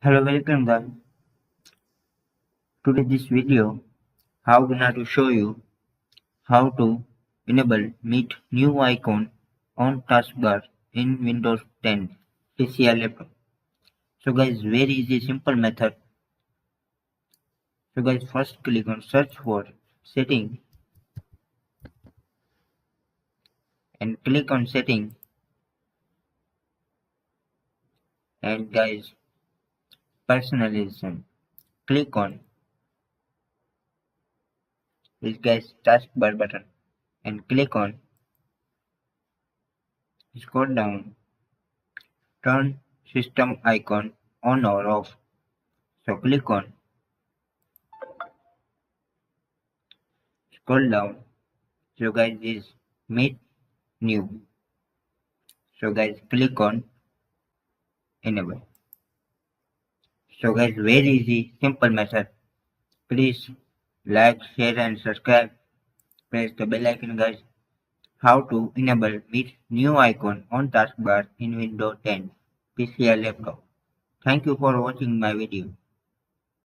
Hello, welcome guys. Today this video, I'm gonna to show you how to enable meet new icon on taskbar in Windows 10 PC or laptop. So guys, very easy simple method. So guys, first click on search for setting and click on setting, and guys, personalization. Click on this guys taskbar button and click on scroll down, turn system icon on or off. So click on scroll down. So guys, is meet new. So guys, click on enable. So guys, very easy simple method. Please like, share and subscribe. Press the bell icon guys. How to enable meet new icon on taskbar in Windows 10 PC or laptop. Thank you for watching my video.